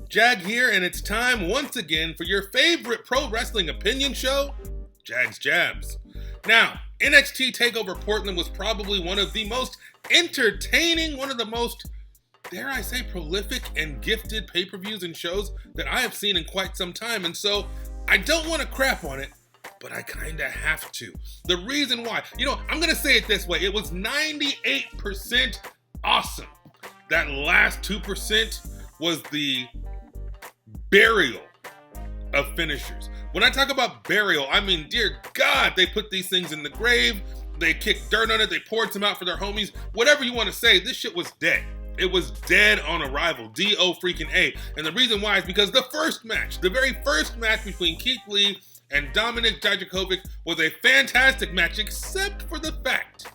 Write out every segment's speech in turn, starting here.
Jag here, and it's time once again for your favorite pro wrestling opinion show, Jags Jabs. Now, NXT Takeover Portland was probably one of the most entertaining, one of the most, dare I say, prolific and gifted pay-per-views and shows that I have seen in quite some time, and so I don't want to crap on it, but I kind of have to. The reason why, I'm going to say it this way, it was 98% awesome. That last 2% was the burial of finishers. When I talk about burial, I mean, dear God, they put these things in the grave, they kicked dirt on it, they poured some out for their homies, whatever you want to say, this shit was dead. It was dead on arrival, D-O-freaking-A. And the reason why is because the very first match between Keith Lee and Dominik Dijakovic was a fantastic match, except for the fact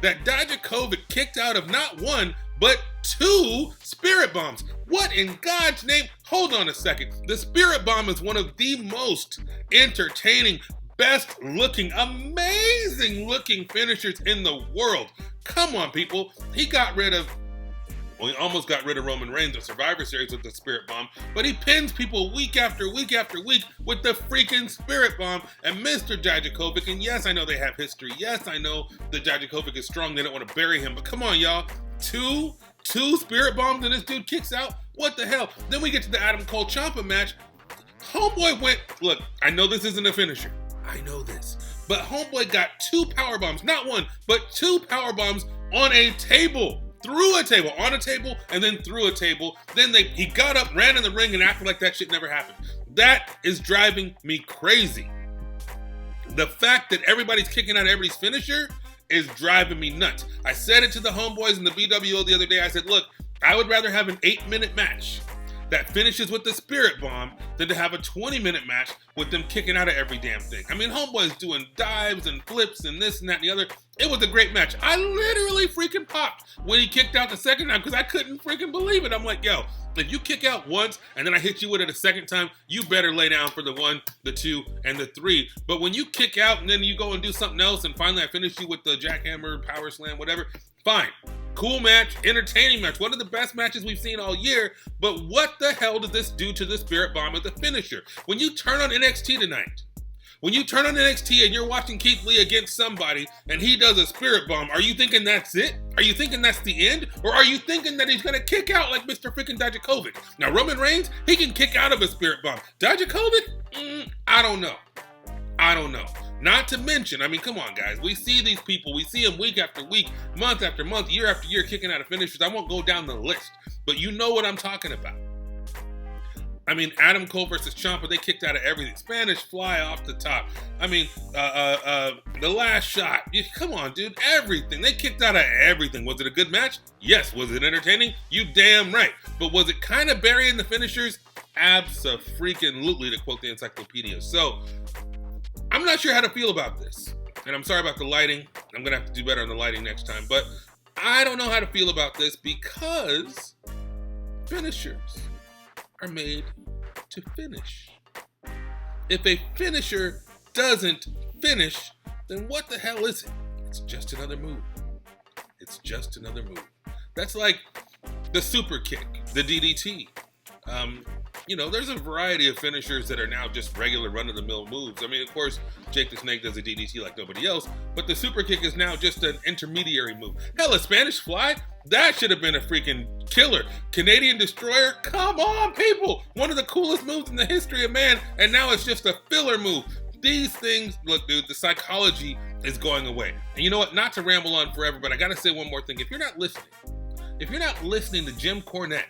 that Dijakovic kicked out of not one, but 2 Spirit Bombs. What in God's name? Hold on a second. The Spirit Bomb is one of the most entertaining, best looking, amazing looking finishers in the world. Come on, people. He almost got rid of Roman Reigns of Survivor Series with the Spirit Bomb, but he pins people week after week after week with the freaking Spirit Bomb. And Mr. Dijakovic, and yes, I know they have history. Yes, I know that Dijakovic is strong. They don't want to bury him, but come on, y'all. Two Spirit Bombs and this dude kicks out? What the hell? Then we get to the Adam Cole Ciampa match. Homeboy went, look, I know this isn't a finisher. I know this. But Homeboy got 2 power bombs, not one, but 2 power bombs on a table. Through a table, on a table, and then through a table. Then he got up, ran in the ring, and acted like that shit never happened. That is driving me crazy. The fact that everybody's kicking out everybody's finisher is driving me nuts. I said it to the homeboys in the BWO the other day. I said, look, I would rather have an 8-minute match that finishes with the Spirit Bomb than to have a 20-minute match with them kicking out of every damn thing. I mean, homeboys doing dives and flips and this and that and the other. It was a great match. I literally freaking popped when he kicked out the second time because I couldn't freaking believe it. I'm like, yo, if you kick out once and then I hit you with it a second time, you better lay down for the 1, the 2, and the 3. But when you kick out and then you go and do something else and finally I finish you with the jackhammer, power slam, whatever, fine. Cool match, entertaining match, one of the best matches we've seen all year, but what the hell does this do to the Spirit Bomb as a finisher? When you turn on NXT tonight, when you turn on NXT and you're watching Keith Lee against somebody and he does a Spirit Bomb, are you thinking that's it? Are you thinking that's the end? Or are you thinking that he's going to kick out like Mr. freaking Dijakovic? Now, Roman Reigns, he can kick out of a Spirit Bomb. Dijakovic? I don't know. Not to mention, I mean, come on, guys. We see these people. We see them week after week, month after month, year after year, kicking out of finishers. I won't go down the list, but you know what I'm talking about. I mean, Adam Cole versus Ciampa, they kicked out of everything. Spanish Fly off the top. I mean, the last shot. Come on, dude. Everything. They kicked out of everything. Was it a good match? Yes. Was it entertaining? You damn right. But was it kind of burying the finishers? Abso-freaking-lutely, to quote the encyclopedia. So, I'm not sure how to feel about this. And I'm sorry about the lighting. I'm going to have to do better on the lighting next time. But I don't know how to feel about this because finishers are made to finish. If a finisher doesn't finish, then what the hell is it? It's just another move. It's just another move. That's like the super kick, the DDT. There's a variety of finishers that are now just regular run-of-the-mill moves. I mean, of course, Jake the Snake does a DDT like nobody else, but the super kick is now just an intermediary move. Hell, a Spanish Fly? That should have been a freaking killer. Canadian Destroyer? Come on, people! One of the coolest moves in the history of man, and now it's just a filler move. These things, look, dude, the psychology is going away. And you know what? Not to ramble on forever, but I gotta say one more thing. If you're not listening to Jim Cornette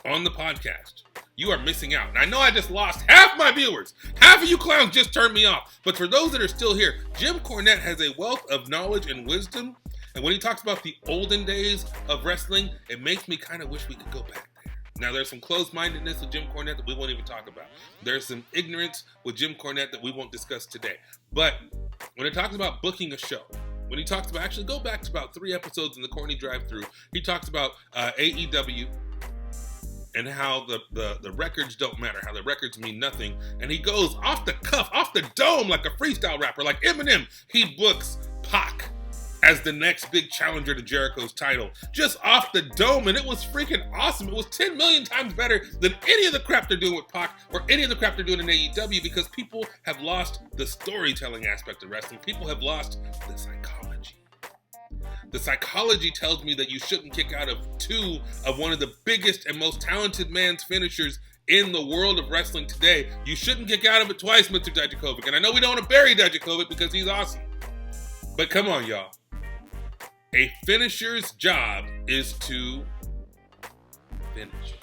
on the podcast, you are missing out. And I know I just lost half my viewers. Half of you clowns just turned me off. But for those that are still here, Jim Cornette has a wealth of knowledge and wisdom. And when he talks about the olden days of wrestling, it makes me kind of wish we could go back there. Now, there's some closed-mindedness with Jim Cornette that we won't even talk about. There's some ignorance with Jim Cornette that we won't discuss today. But when it talks about booking a show, when he talks about, actually go back to about 3 episodes in the Corny Drive-Thru, he talks about AEW, and how the records don't matter, how the records mean nothing. And he goes off the cuff, off the dome like a freestyle rapper, like Eminem. He books Pac as the next big challenger to Jericho's title, just off the dome, and it was freaking awesome. It was 10 million times better than any of the crap they're doing with Pac or any of the crap they're doing in AEW, because people have lost the storytelling aspect of wrestling. People have lost the psychology. The psychology tells me that you shouldn't kick out of two of one of the biggest and most talented man's finishers in the world of wrestling today. You shouldn't kick out of it twice, Mr. Dijakovic. And I know we don't want to bury Dijakovic because he's awesome. But come on, y'all. A finisher's job is to finish.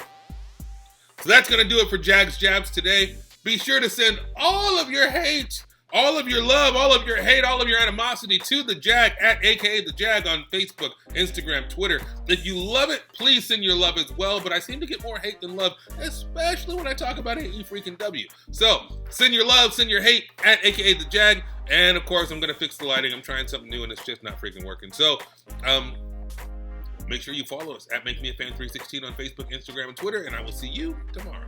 So that's going to do it for Jags Jabs today. Be sure to send all of your hate, all of your love, all of your hate, all of your animosity to the Jag at AKA the Jag on Facebook, Instagram, Twitter. If you love it, please send your love as well. But I seem to get more hate than love, especially when I talk about AEW. So send your love, send your hate at AKA the Jag. And of course, I'm going to fix the lighting. I'm trying something new and it's just not freaking working. So make sure you follow us at MakeMeAFan316 on Facebook, Instagram, and Twitter. And I will see you tomorrow.